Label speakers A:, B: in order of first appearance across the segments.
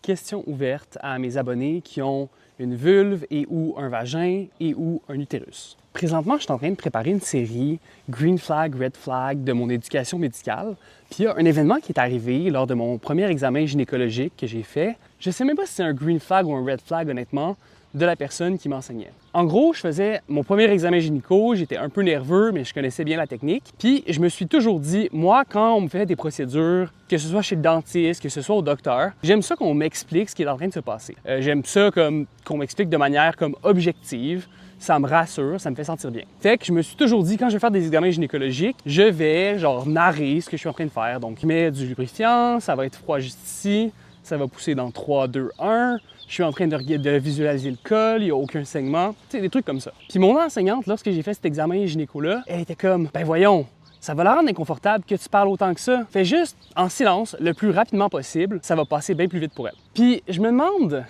A: question ouverte à mes abonnés qui ont une vulve et ou un vagin et ou un utérus. Présentement, je suis en train de préparer une série Green Flag, Red Flag de mon éducation médicale. Puis il y a un événement qui est arrivé lors de mon premier examen gynécologique que j'ai fait. Je ne sais même pas si c'est un Green Flag ou un Red Flag, honnêtement, de la personne qui m'enseignait. En gros, je faisais mon premier examen gynéco, j'étais un peu nerveux, mais je connaissais bien la technique. Puis je me suis toujours dit, moi, quand on me fait des procédures, que ce soit chez le dentiste, que ce soit au docteur, j'aime ça qu'on m'explique ce qui est en train de se passer. J'aime ça qu'on m'explique de manière comme objective. Ça me rassure, ça me fait sentir bien. Fait que je me suis toujours dit, quand je vais faire des examens gynécologiques, je vais narrer ce que je suis en train de faire. Donc, je mets du lubrifiant, ça va être froid juste ici, ça va pousser dans 3, 2, 1. Je suis en train de visualiser le col, il n'y a aucun saignement, tu sais, des trucs comme ça. Puis mon enseignante, lorsque j'ai fait cet examen gynéco-là, elle était comme, ben voyons, ça va la rendre inconfortable que tu parles autant que ça. Fais juste en silence, le plus rapidement possible, ça va passer bien plus vite pour elle. Puis je me demande,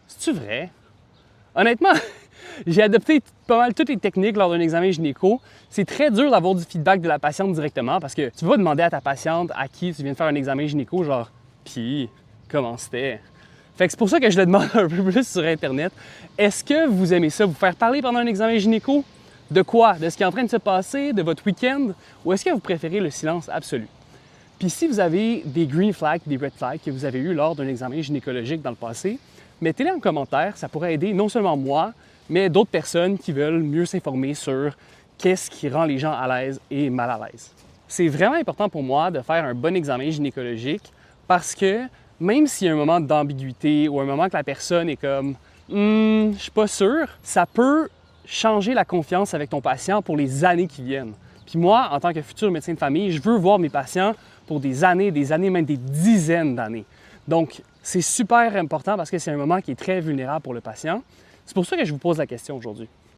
A: c'est-tu vrai? Honnêtement, j'ai adopté pas mal toutes les techniques lors d'un examen gynéco. C'est très dur d'avoir du feedback de la patiente directement parce que tu vas demander à ta patiente à qui tu viens de faire un examen gynéco, genre, pis comment c'était? Fait que c'est pour ça que je le demande un peu plus sur Internet. Est-ce que vous aimez ça, vous faire parler pendant un examen gynéco? De quoi? De ce qui est en train de se passer, de votre week-end? Ou est-ce que vous préférez le silence absolu? Puis si vous avez des green flags, des red flags que vous avez eu lors d'un examen gynécologique dans le passé, mettez-les en commentaire, ça pourrait aider non seulement moi, mais d'autres personnes qui veulent mieux s'informer sur qu'est-ce qui rend les gens à l'aise et mal à l'aise. C'est vraiment important pour moi de faire un bon examen gynécologique parce que même s'il y a un moment d'ambiguïté ou un moment que la personne est comme « je suis pas sûr », ça peut changer la confiance avec ton patient pour les années qui viennent. Puis moi, en tant que futur médecin de famille, je veux voir mes patients pour des années, même des dizaines d'années. Donc, c'est super important parce que c'est un moment qui est très vulnérable pour le patient. C'est pour ça que je vous pose la question aujourd'hui.